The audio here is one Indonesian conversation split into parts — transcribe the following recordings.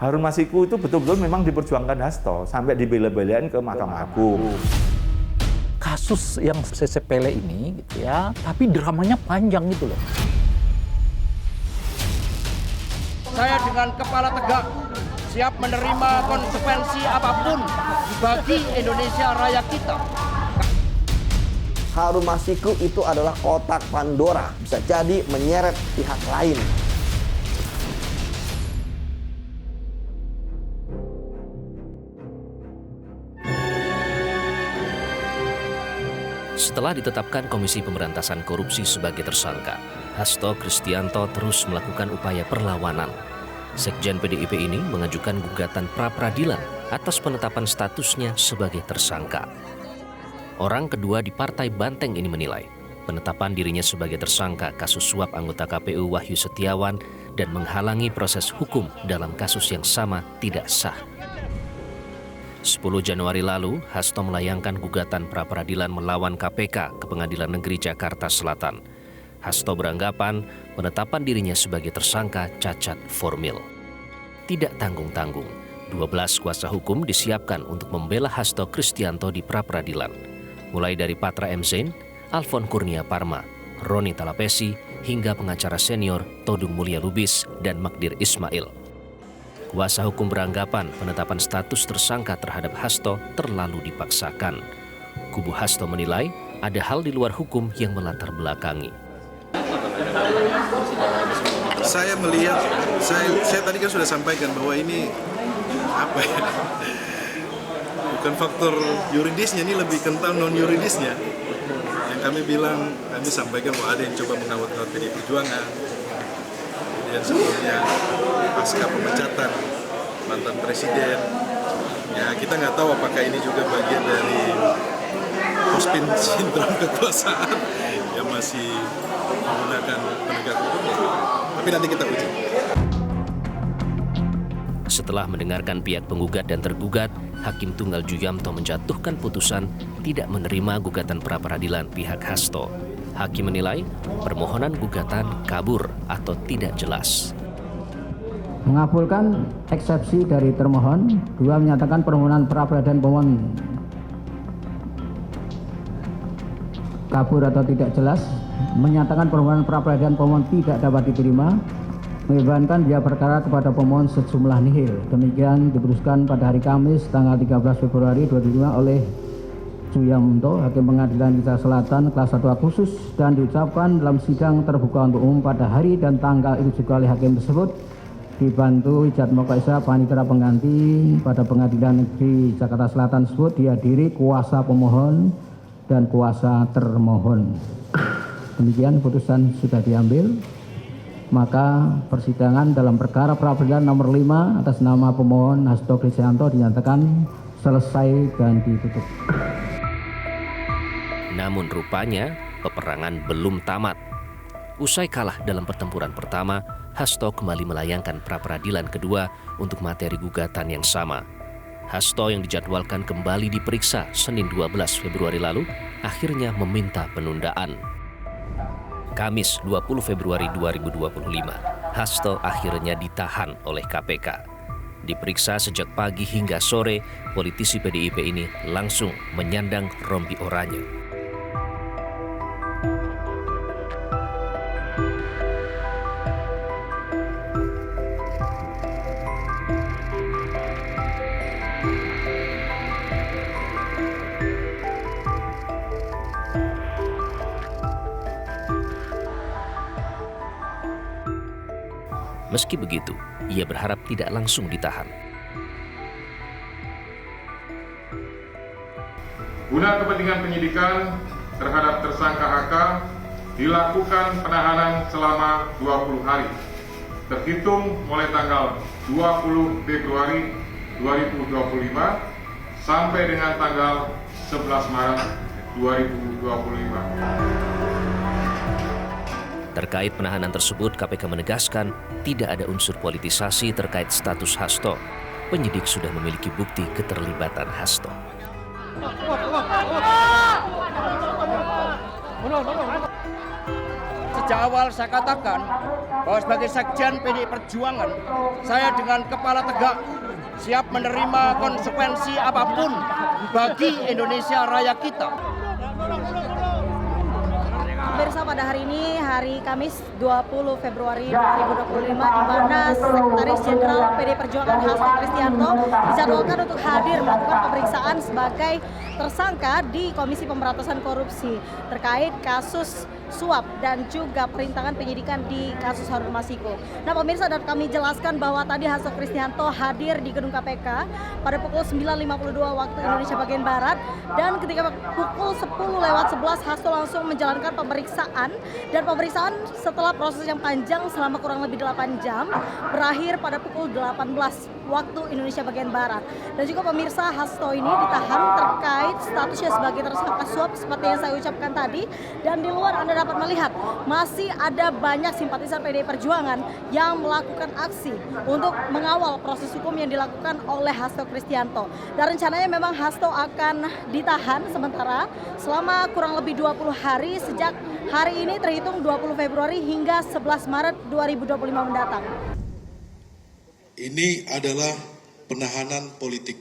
Harun Masiku itu betul-betul memang diperjuangkan Hasto sampai dibela-belain ke Mahkamah Agung. Kasus yang sepele ini gitu ya, tapi dramanya panjang gitu loh. Saya dengan kepala tegak siap menerima konsekuensi apapun bagi Indonesia Raya kita. Harun Masiku itu adalah kotak Pandora, bisa jadi menyeret pihak lain. Setelah ditetapkan Komisi Pemberantasan Korupsi sebagai tersangka, Hasto Kristianto terus melakukan upaya perlawanan. Sekjen PDIP ini mengajukan gugatan pra-peradilan atas penetapan statusnya sebagai tersangka. Orang kedua di Partai Banteng ini menilai penetapan dirinya sebagai tersangka kasus suap anggota KPU Wahyu Setiawan dan menghalangi proses hukum dalam kasus yang sama tidak sah. 10 Januari lalu, Hasto melayangkan gugatan pra-peradilan melawan KPK ke Pengadilan Negeri Jakarta Selatan. Hasto beranggapan penetapan dirinya sebagai tersangka cacat formil. Tidak tanggung-tanggung, 12 kuasa hukum disiapkan untuk membela Hasto Kristianto di pra-peradilan. Mulai dari Patra M. Zain, Alfon Kurnia Parma, Roni Talapesi, hingga pengacara senior Todung Mulia Lubis dan Magdir Ismail. Kuasa hukum beranggapan penetapan status tersangka terhadap Hasto terlalu dipaksakan. Kubu Hasto menilai ada hal di luar hukum yang melatar belakangi. Saya melihat, saya tadi kan sudah sampaikan bahwa ini apa ya, bukan faktor yuridisnya, ini lebih kental non yuridisnya. Yang kami sampaikan bahwa ada yang coba mengawat-awat PD Perjuangan. Kemudian sebelumnya pasca pemecatan mantan presiden, ya kita nggak tahu apakah ini juga bagian dari pospin sindrom kekuasaan yang masih menggunakan penegak hukum. Tapi nanti kita uji. Setelah mendengarkan pihak penggugat dan tergugat, Hakim Tunggal Juyamto menjatuhkan putusan tidak menerima gugatan pra-peradilan pihak Hasto. Hakim menilai permohonan gugatan kabur atau tidak jelas. Mengabulkan eksepsi dari termohon. 2, menyatakan permohonan pra-peradilan pemohon kabur atau tidak jelas. Menyatakan permohonan pra-peradilan pemohon tidak dapat diterima. Membebankan biaya perkara kepada pemohon sejumlah nihil. Demikian diputuskan pada hari Kamis tanggal 13 Februari 2005 oleh Juyamto, Hakim Pengadilan Negeri Selatan kelas 1A khusus, dan diucapkan dalam sidang terbuka untuk umum pada hari dan tanggal itu juga oleh hakim tersebut, dibantu Ijatmoko Esa Panitera Pengganti pada Pengadilan Negeri Jakarta Selatan tersebut, dihadiri kuasa pemohon dan kuasa termohon. Demikian putusan sudah diambil. Maka persidangan dalam perkara pra-peradilan nomor 5 atas nama pemohon Hasto Kristianto dinyatakan selesai dan ditutup. Namun rupanya peperangan belum tamat. Usai kalah dalam pertempuran pertama, Hasto kembali melayangkan pra-peradilan kedua untuk materi gugatan yang sama. Hasto yang dijadwalkan kembali diperiksa Senin 12 Februari lalu akhirnya meminta penundaan. Kamis 20 Februari 2025, Hasto akhirnya ditahan oleh KPK. Diperiksa sejak pagi hingga sore, politisi PDIP ini langsung menyandang rompi oranye. Meski begitu, ia berharap tidak langsung ditahan. Guna kepentingan penyidikan terhadap tersangka HK, dilakukan penahanan selama 20 hari, terhitung mulai tanggal 20 Februari 2025 sampai dengan tanggal 11 Maret 2025. Terkait penahanan tersebut, KPK menegaskan tidak ada unsur politisasi terkait status Hasto. Penyidik sudah memiliki bukti keterlibatan Hasto. Sejak awal saya katakan bahwa sebagai sekjen PDI Perjuangan, saya dengan kepala tegak siap menerima konsekuensi apapun bagi Indonesia Raya kita. Pemirsa, pada hari ini, hari Kamis 20 Februari 2025, di mana Sekretaris Jenderal PDI Perjuangan Hasto Kristianto dijadwalkan untuk hadir melakukan pemeriksaan sebagai tersangka di Komisi Pemberantasan Korupsi terkait kasus suap dan juga perintangan penyidikan di kasus Harun Masiku. Nah pemirsa, dapat kami jelaskan bahwa tadi Hasto Kristianto hadir di gedung KPK pada pukul 9.52 waktu Indonesia bagian Barat, dan ketika pukul 10:11 Hasto langsung menjalankan pemeriksaan, dan pemeriksaan setelah proses yang panjang selama kurang lebih 8 jam berakhir pada pukul 18 waktu Indonesia bagian Barat. Dan juga pemirsa, Hasto ini ditahan terkait statusnya sebagai tersangka suap seperti yang saya ucapkan tadi, dan di luar Anda dapat melihat masih ada banyak simpatisan PDI Perjuangan yang melakukan aksi untuk mengawal proses hukum yang dilakukan oleh Hasto Kristianto. Dan rencananya memang Hasto akan ditahan sementara selama kurang lebih 20 hari sejak hari ini terhitung 20 Februari hingga 11 Maret 2025 mendatang. Ini adalah penahanan politik.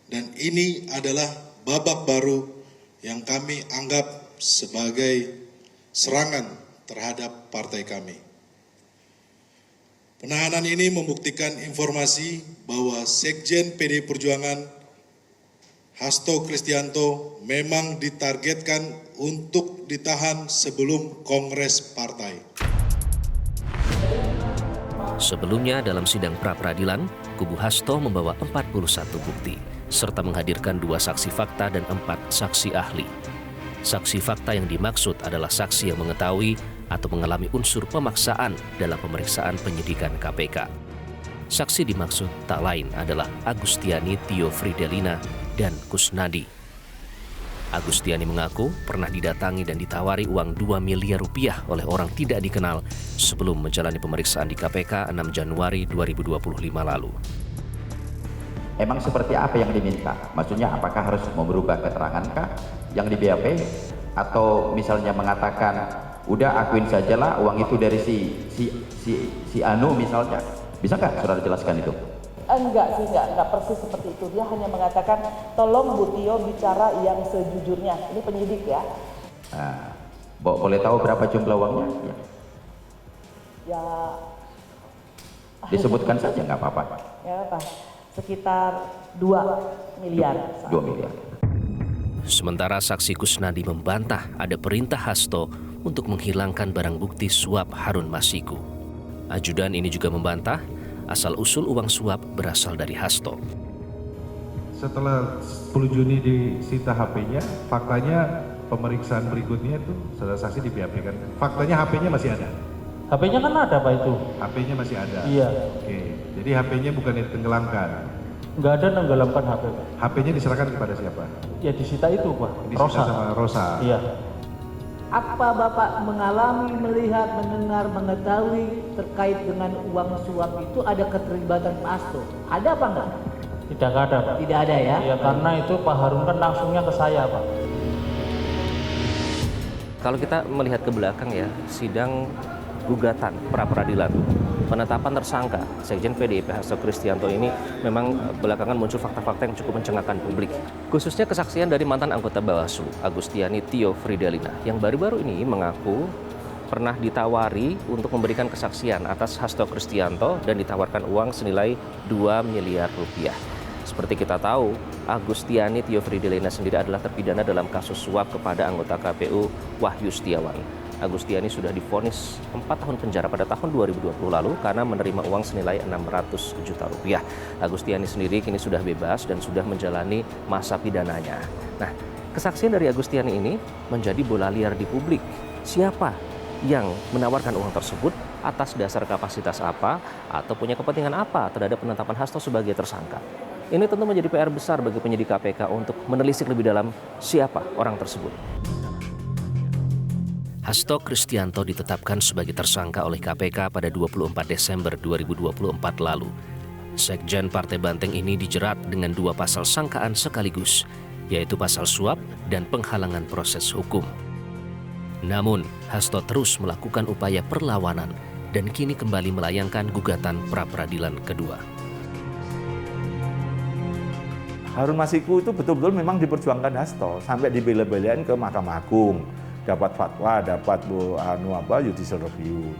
Dan ini adalah babak baru yang kami anggap sebagai serangan terhadap partai kami. Penahanan ini membuktikan informasi bahwa Sekjen PDI Perjuangan Hasto Kristianto memang ditargetkan untuk ditahan sebelum Kongres Partai. Sebelumnya dalam sidang pra-peradilan, kubu Hasto membawa 41 bukti, serta menghadirkan 2 saksi fakta dan 4 saksi ahli. Saksi fakta yang dimaksud adalah saksi yang mengetahui atau mengalami unsur pemaksaan dalam pemeriksaan penyidikan KPK. Saksi dimaksud tak lain adalah Agustiani Tio Fridelina dan Kusnadi. Agustiani mengaku pernah didatangi dan ditawari uang 2 miliar rupiah oleh orang tidak dikenal sebelum menjalani pemeriksaan di KPK 6 Januari 2025 lalu. Emang seperti apa yang diminta? Maksudnya apakah harus mau berubah keterangan kah yang di BAP? Atau misalnya mengatakan, udah akuin sajalah uang itu dari si Anu misalnya. Bisa nggak saudara jelaskan itu? Enggak sih, enggak persis seperti itu. Dia hanya mengatakan, tolong Bu Tio bicara yang sejujurnya. Ini penyidik ya. Nah, boleh tahu berapa jumlah uangnya? Ya. Disebutkan saja nggak apa-apa. Ya apa? Sekitar 2 miliar. 2 miliar. Sementara saksi Kusnadi membantah ada perintah Hasto untuk menghilangkan barang bukti suap Harun Masiku. Ajudan ini juga membantah asal-usul uang suap berasal dari Hasto. Setelah 10 Juni disita HP-nya, faktanya pemeriksaan berikutnya itu saudara saksi di BAP kan. Faktanya HP-nya masih ada. HP-nya kan ada Pak itu. HP-nya masih ada. Iya. Oke, jadi HP-nya bukan ditenggelamkan. Nggak ada nenggelamkan HP Pak. HP-nya diserahkan kepada siapa? Ya disita itu Pak. Disita Rosa. sama Rosa. Iya. Apa Bapak mengalami, melihat, mendengar, mengetahui terkait dengan uang suap itu ada keterlibatan Pak Hasto? Ada apa enggak? Tidak ada Pak. Tidak ada ya? Ya karena itu Pak Harun kan langsungnya ke saya Pak. Kalau kita melihat ke belakang ya, sidang gugatan pra-peradilan penetapan tersangka Sekjen PDIP Hasto Kristianto ini memang belakangan muncul fakta-fakta yang cukup mencengangkan publik. Khususnya kesaksian dari mantan anggota Bawaslu Agustiani Tio Fridelina yang baru-baru ini mengaku pernah ditawari untuk memberikan kesaksian atas Hasto Kristianto dan ditawarkan uang senilai 2 miliar rupiah. Seperti kita tahu, Agustiani Tio Fridelina sendiri adalah terpidana dalam kasus suap kepada anggota KPU Wahyu Setiawan. Agustiani sudah divonis 4 tahun penjara pada tahun 2020 lalu karena menerima uang senilai 600 juta rupiah. Agustiani sendiri kini sudah bebas dan sudah menjalani masa pidananya. Nah, kesaksian dari Agustiani ini menjadi bola liar di publik. Siapa yang menawarkan uang tersebut, atas dasar kapasitas apa, atau punya kepentingan apa terhadap penetapan Hasto sebagai tersangka. Ini tentu menjadi PR besar bagi penyidik KPK untuk menelisik lebih dalam siapa orang tersebut. Hasto Kristianto ditetapkan sebagai tersangka oleh KPK pada 24 Desember 2024 lalu. Sekjen Partai Banteng ini dijerat dengan 2 pasal sangkaan sekaligus, yaitu pasal suap dan penghalangan proses hukum. Namun, Hasto terus melakukan upaya perlawanan dan kini kembali melayangkan gugatan pra-peradilan kedua. Harun Masiku itu betul-betul memang diperjuangkan Hasto sampai dibela-belain ke Mahkamah Agung, dapat fatwa, dapat judicial review.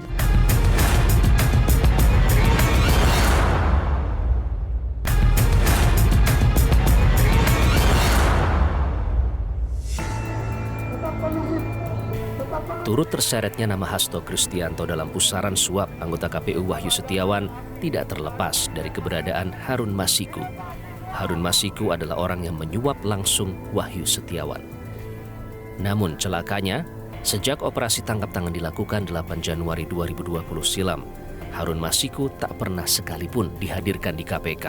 Turut terseretnya nama Hasto Kristianto dalam pusaran suap anggota KPU Wahyu Setiawan tidak terlepas dari keberadaan Harun Masiku. Harun Masiku adalah orang yang menyuap langsung Wahyu Setiawan. Namun celakanya, sejak operasi tangkap tangan dilakukan 8 Januari 2020 silam, Harun Masiku tak pernah sekalipun dihadirkan di KPK.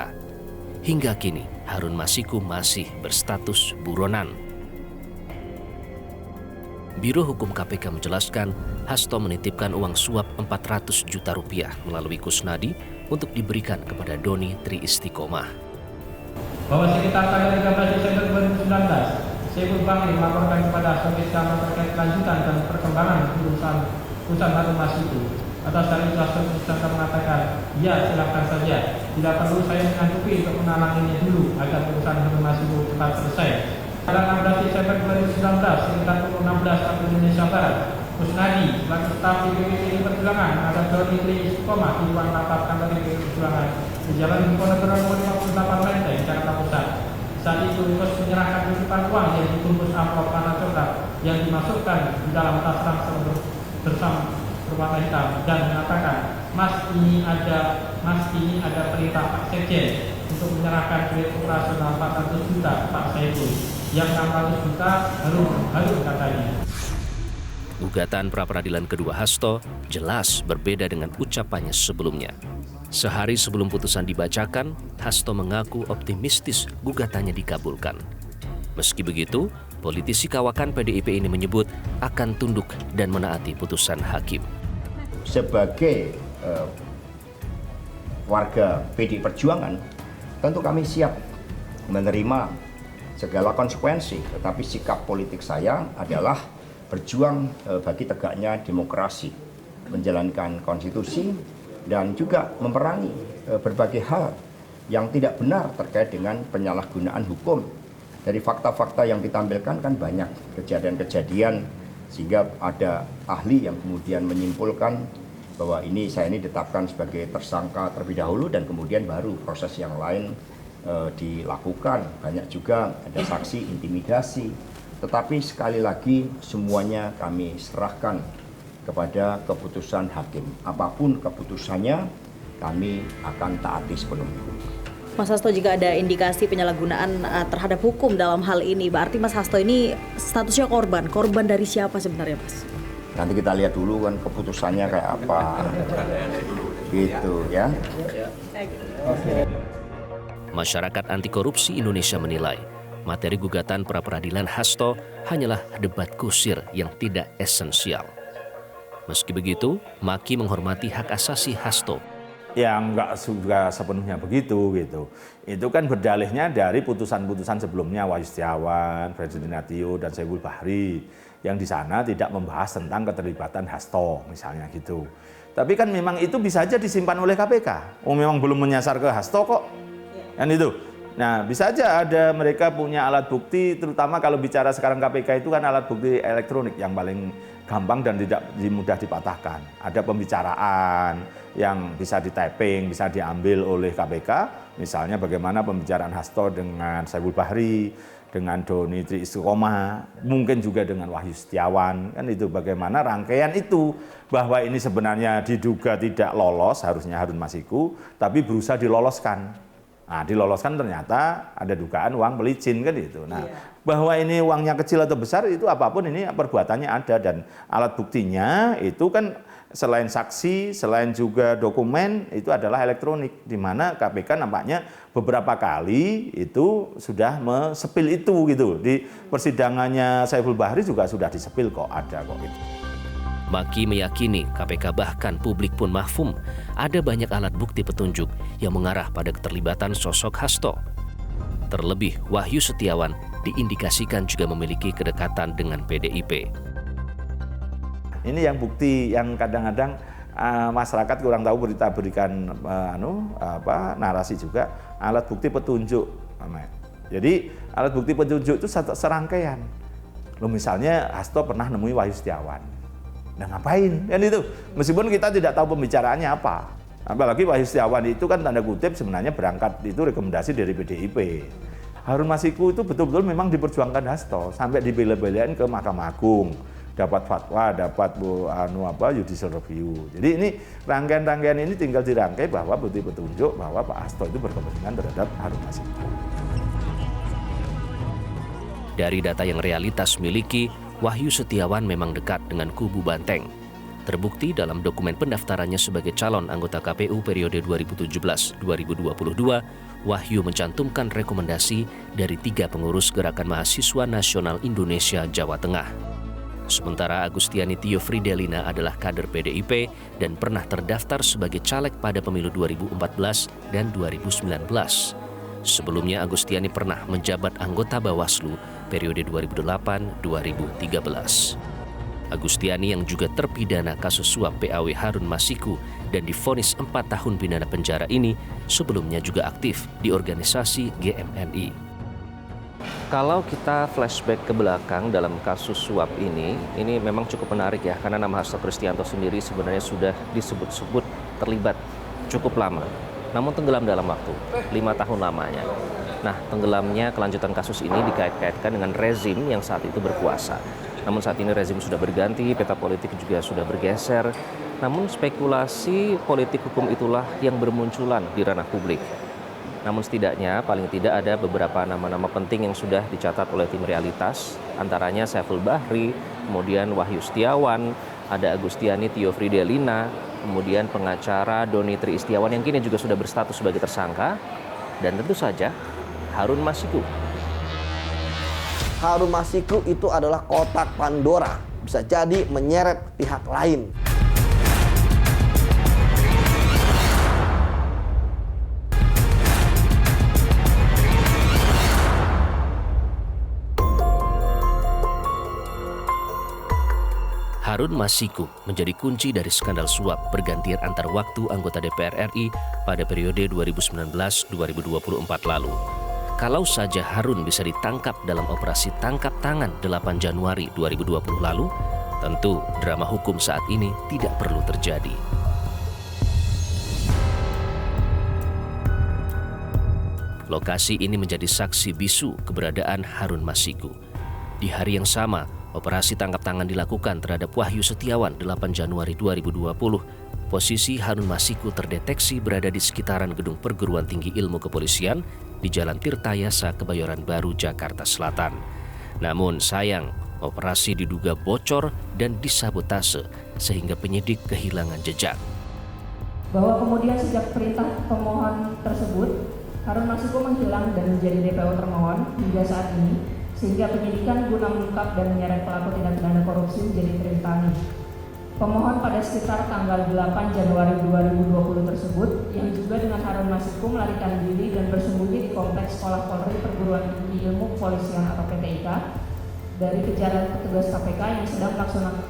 Hingga kini, Harun Masiku masih berstatus buronan. Biro Hukum KPK menjelaskan, Hasto menitipkan uang suap 400 juta rupiah melalui Kusnadi untuk diberikan kepada Doni Tri Istiqomah. Bahwa sekitar tanggal 13 Desember 2019, Saiful Bahri melaporkan kepada Hasto Kristianto terkait kelanjutan dan perkembangan urusan Harun Masiku. Atas dari itu Hasto Kristianto mengatakan, ya silakan saja, tidak perlu saya menghadapi untuk menalanginya dulu agar urusan Harun Masiku cepat selesai. Pada 16 Desember 2019, sekitar pukul 16 waktu Indonesia Barat, Kusnadi, selaku staf DPP Perjuangan, menghadap Doni Tri Istiqomah di ruang rapat kantor DPP Perjuangan di Jalan Diponegoro 58 Menteng, Jakarta Pusat. Saat itu Kus menyerahkan titipan uang yang dibungkus amplop warna coklat yang dimasukkan di dalam tas ransel bersama berwarna hitam dan mengatakan, Mas ini ada perintah Pak Sekjen untuk menyerahkan duit operasional 400 juta Pak Saiful. Yang 600 juta harus katanya. Gugatan pra-peradilan kedua Hasto jelas berbeda dengan ucapannya sebelumnya. Sehari sebelum putusan dibacakan, Hasto mengaku optimistis gugatannya dikabulkan. Meski begitu, politisi kawakan PDIP ini menyebut akan tunduk dan menaati putusan hakim. Sebagai warga PDI Perjuangan, tentu kami siap menerima segala konsekuensi, tetapi sikap politik saya adalah berjuang bagi tegaknya demokrasi, menjalankan konstitusi, dan juga memerangi berbagai hal yang tidak benar terkait dengan penyalahgunaan hukum. Dari fakta-fakta yang ditampilkan kan banyak kejadian-kejadian, sehingga ada ahli yang kemudian menyimpulkan bahwa saya ini ditetapkan sebagai tersangka terlebih dahulu dan kemudian baru proses yang lain dilakukan. Banyak juga ada saksi intimidasi, tetapi sekali lagi semuanya kami serahkan kepada keputusan hakim. Apapun keputusannya, kami akan taati sepenuhnya. Mas Hasto, jika ada indikasi penyalahgunaan terhadap hukum dalam hal ini, berarti Mas Hasto ini statusnya korban dari siapa sebenarnya, Mas? Nanti kita lihat dulu kan keputusannya kayak apa, gitu ya. Oke. Masyarakat Anti Korupsi Indonesia menilai materi gugatan pra-peradilan Hasto hanyalah debat kusir yang tidak esensial. Meski begitu, Maki menghormati hak asasi Hasto. Ya enggak juga sepenuhnya begitu gitu. Itu kan berdalihnya dari putusan-putusan sebelumnya Wahyu Setiawan, Freddy Natio, dan Saiful Bahri yang di sana tidak membahas tentang keterlibatan Hasto misalnya gitu. Tapi kan memang itu bisa saja disimpan oleh KPK. Memang belum menyasar ke Hasto kok. Kan itu. Nah, bisa aja ada mereka punya alat bukti, terutama kalau bicara sekarang KPK itu kan alat bukti elektronik yang paling gampang dan tidak mudah dipatahkan. Ada pembicaraan yang bisa di-typing, bisa diambil oleh KPK, misalnya bagaimana pembicaraan Hasto dengan Saiful Bahri, dengan Doni Tri Istiqomah, mungkin juga dengan Wahyu Setiawan, kan itu bagaimana rangkaian itu, bahwa ini sebenarnya diduga tidak lolos, harusnya Harun Masiku, tapi berusaha diloloskan. Nah, diloloskan ternyata ada dugaan uang pelicin kan itu. Nah, bahwa ini uangnya kecil atau besar itu apapun ini perbuatannya ada, dan alat buktinya itu kan selain saksi, selain juga dokumen itu adalah elektronik, di mana KPK nampaknya beberapa kali itu sudah mesepil itu gitu. Di persidangannya Saiful Bahri juga sudah disepil kok, ada kok itu. Maki meyakini KPK bahkan publik pun mahfum ada banyak alat bukti petunjuk yang mengarah pada keterlibatan sosok Hasto. Terlebih Wahyu Setiawan diindikasikan juga memiliki kedekatan dengan PDIP. ini yang bukti yang kadang-kadang masyarakat kurang tahu, berikan narasi juga, alat bukti petunjuk. Jadi alat bukti petunjuk itu serangkaian. Loh, misalnya Hasto pernah nemui Wahyu Setiawan. Nah, ngapain? Kan itu. Meskipun kita tidak tahu pembicaraannya apa. Apalagi Wahyu Setiawan itu kan tanda kutip sebenarnya berangkat itu rekomendasi dari PDIP. Harun Masiku itu betul-betul memang diperjuangkan Hasto sampai dibela-belain ke Mahkamah Agung. Dapat fatwa, dapat judicial review. Jadi ini rangkaian-rangkaian ini tinggal dirangkai bahwa bukti petunjuk bahwa Pak Hasto itu berkepentingan terhadap Harun Masiku. Dari data yang realitas miliki, Wahyu Setiawan memang dekat dengan kubu Banteng. Terbukti dalam dokumen pendaftarannya sebagai calon anggota KPU periode 2017-2022, Wahyu mencantumkan rekomendasi dari 3 pengurus Gerakan Mahasiswa Nasional Indonesia Jawa Tengah. Sementara Agustiani Tio Fridelina adalah kader PDIP dan pernah terdaftar sebagai caleg pada pemilu 2014 dan 2019. Sebelumnya Agustiani pernah menjabat anggota Bawaslu periode 2008-2013. Agustiani yang juga terpidana kasus suap PAW Harun Masiku dan divonis 4 tahun pidana penjara ini sebelumnya juga aktif di organisasi GMNI. Kalau kita flashback ke belakang dalam kasus suap ini memang cukup menarik ya, karena nama Hasto Kristianto sendiri sebenarnya sudah disebut-sebut terlibat cukup lama, namun tenggelam dalam waktu 5 tahun lamanya. Nah, tenggelamnya kelanjutan kasus ini dikait-kaitkan dengan rezim yang saat itu berkuasa. Namun saat ini rezim sudah berganti, peta politik juga sudah bergeser. Namun spekulasi politik hukum itulah yang bermunculan di ranah publik. Namun setidaknya, paling tidak ada beberapa nama-nama penting yang sudah dicatat oleh tim realitas. Antaranya Saiful Bahri, kemudian Wahyu Setiawan, ada Agustiani Tio Fridelina, kemudian pengacara Doni Tri Istiawan yang kini juga sudah berstatus sebagai tersangka. Dan tentu saja Harun Masiku. Harun Masiku itu adalah kotak Pandora, bisa jadi menyeret pihak lain. Harun Masiku menjadi kunci dari skandal suap pergantian antar waktu anggota DPR RI pada periode 2019-2024 lalu. Kalau saja Harun bisa ditangkap dalam operasi tangkap tangan 8 Januari 2020 lalu, tentu drama hukum saat ini tidak perlu terjadi. Lokasi ini menjadi saksi bisu keberadaan Harun Masiku. Di hari yang sama, operasi tangkap tangan dilakukan terhadap Wahyu Setiawan 8 Januari 2020. Posisi Harun Masiku terdeteksi berada di sekitaran Gedung Perguruan Tinggi Ilmu Kepolisian di Jalan Tirtayasa, Kebayoran Baru, Jakarta Selatan. Namun sayang, operasi diduga bocor dan disabotase sehingga penyidik kehilangan jejak. Bahwa kemudian sejak perintah pemohon tersebut, Harun Masiku menghilang dan menjadi DPO termohon hingga saat ini, sehingga penyidikan guna mengungkap dan menyeret pelaku tindak pidana korupsi menjadi terintani. Pemohon pada sekitar tanggal 8 Januari 2020 tersebut, yang juga dengan Harun Masiku melarikan diri dan bersembunyi di Kompleks Sekolah Polri Perguruan Tinggi Ilmu Kepolisian atau PTIK dari kejaran petugas KPK yang sedang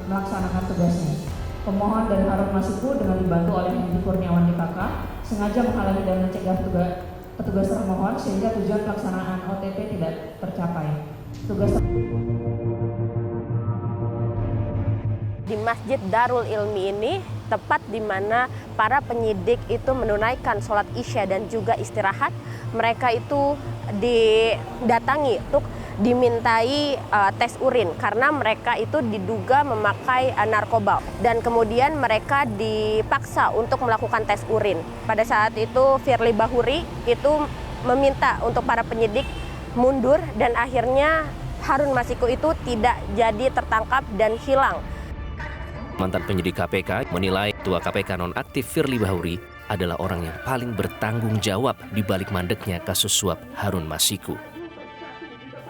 melaksanakan tugasnya. Pemohon dan Harun Masiku dengan dibantu oleh Hendi Kurniawan DKK sengaja menghalangi dan mencegah petugas termohon sehingga tujuan pelaksanaan OTT tidak tercapai. Di Masjid Darul Ilmi ini tepat di mana para penyidik itu menunaikan sholat Isya dan juga istirahat. Mereka itu didatangi untuk dimintai tes urin karena mereka itu diduga memakai narkoba, dan kemudian mereka dipaksa untuk melakukan tes urin. Pada saat itu Firly Bahuri itu meminta untuk para penyidik mundur dan akhirnya Harun Masiku itu tidak jadi tertangkap dan hilang. Mantan penyidik KPK menilai Ketua KPK nonaktif Firly Bahuri adalah orang yang paling bertanggung jawab di balik mandeknya kasus suap Harun Masiku.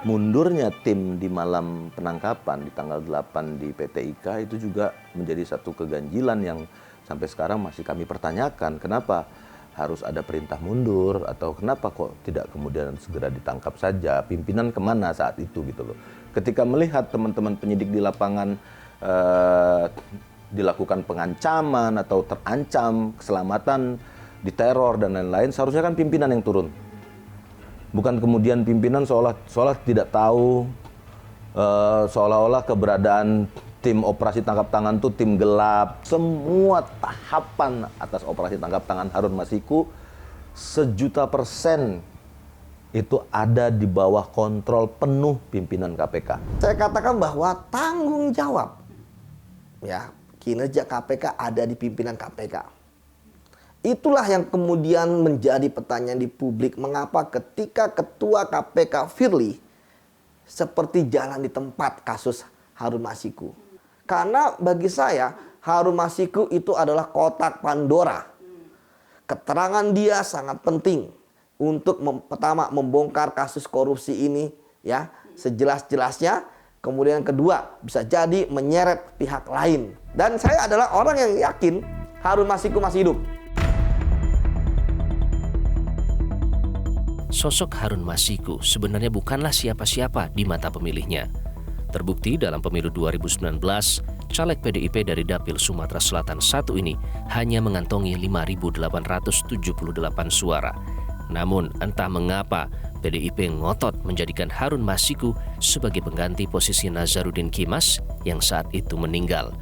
Mundurnya tim di malam penangkapan di tanggal 8 di PTIK itu juga menjadi satu keganjilan yang sampai sekarang masih kami pertanyakan. Kenapa harus ada perintah mundur atau kenapa kok tidak kemudian segera ditangkap saja? Pimpinan kemana saat itu gitu loh. Ketika melihat teman-teman penyidik di lapangan dilakukan pengancaman atau terancam keselamatan, diteror dan lain-lain, seharusnya kan pimpinan yang turun. Bukan kemudian pimpinan seolah tidak tahu, seolah-olah keberadaan tim operasi tangkap tangan itu tim gelap. Semua tahapan atas operasi tangkap tangan Harun Masiku 1.000.000% itu ada di bawah kontrol penuh pimpinan KPK. Saya katakan bahwa tanggung jawab ya kinerja KPK ada di pimpinan KPK. Itulah yang kemudian menjadi pertanyaan di publik, mengapa ketika Ketua KPK Firly seperti jalan di tempat kasus Harun Masiku. Karena bagi saya Harun Masiku itu adalah kotak Pandora. Keterangan dia sangat penting untuk pertama membongkar kasus korupsi ini ya sejelas-jelasnya. Kemudian kedua bisa jadi menyeret pihak lain. Dan saya adalah orang yang yakin Harun Masiku masih hidup. Sosok Harun Masiku sebenarnya bukanlah siapa-siapa di mata pemilihnya. Terbukti dalam pemilu 2019, caleg PDIP dari Dapil Sumatera Selatan 1 ini hanya mengantongi 5.878 suara. Namun entah mengapa PDIP ngotot menjadikan Harun Masiku sebagai pengganti posisi Nazarudin Kimas yang saat itu meninggal.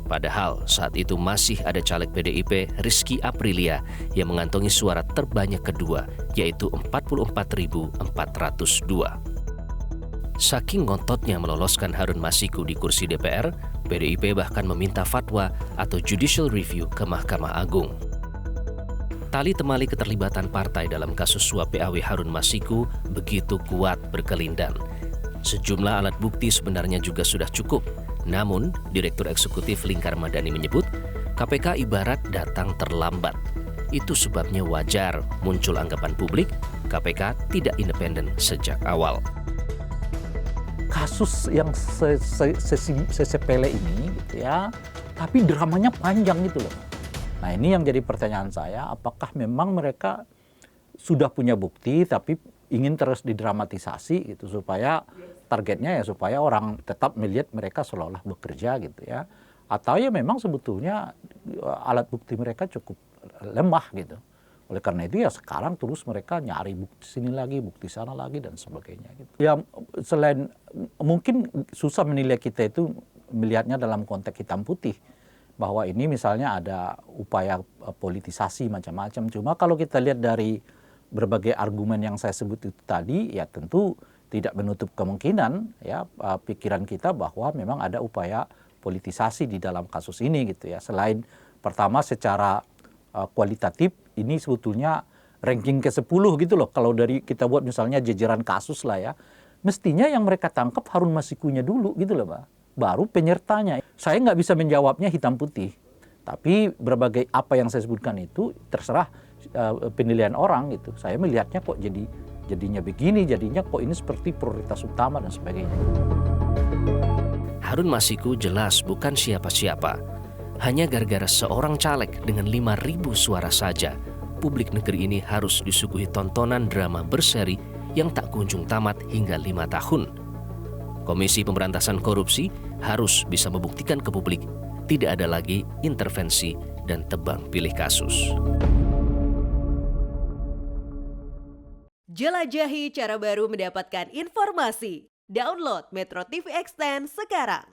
Padahal saat itu masih ada caleg PDIP Rizky Aprilia yang mengantongi suara terbanyak kedua, yaitu 44.402. Saking ngototnya meloloskan Harun Masiku di kursi DPR, PDIP bahkan meminta fatwa atau judicial review ke Mahkamah Agung. Tali temali keterlibatan partai dalam kasus suap PAW Harun Masiku begitu kuat berkelindan. Sejumlah alat bukti sebenarnya juga sudah cukup. Namun, Direktur Eksekutif Lingkar Madani menyebut, KPK ibarat datang terlambat. Itu sebabnya wajar muncul anggapan publik, KPK tidak independen sejak awal. Kasus yang sesepele ini gitu ya, tapi dramanya panjang gitu loh. Nah ini yang jadi pertanyaan saya, apakah memang mereka sudah punya bukti tapi ingin terus didramatisasi gitu supaya targetnya ya supaya orang tetap melihat mereka seolah-olah bekerja gitu ya, atau ya memang sebetulnya alat bukti mereka cukup lemah gitu. Oleh karena itu ya sekarang terus mereka nyari bukti sini lagi, bukti sana lagi dan sebagainya gitu. Ya selain mungkin susah menilai kita itu melihatnya dalam konteks hitam putih bahwa ini misalnya ada upaya politisasi macam-macam. Cuma kalau kita lihat dari berbagai argumen yang saya sebut itu tadi ya tentu tidak menutup kemungkinan ya pikiran kita bahwa memang ada upaya politisasi di dalam kasus ini gitu ya. Selain pertama secara kualitatif ini sebetulnya ranking ke-10 gitu loh. Kalau dari kita buat misalnya jajaran kasus lah ya. Mestinya yang mereka tangkap Harun Masikunya dulu gitu loh Pak. Baru penyertanya. Saya nggak bisa menjawabnya hitam putih. Tapi berbagai apa yang saya sebutkan itu terserah penilaian orang gitu. Saya melihatnya kok jadinya begini, jadinya kok ini seperti prioritas utama dan sebagainya. Harun Masiku jelas bukan siapa-siapa. Hanya gara-gara seorang caleg dengan 5.000 suara saja, publik negeri ini harus disuguhi tontonan drama berseri yang tak kunjung tamat hingga 5 tahun. Komisi Pemberantasan Korupsi harus bisa membuktikan ke publik tidak ada lagi intervensi dan tebang pilih kasus. Jelajahi cara baru mendapatkan informasi. Download Metro TV Extend sekarang.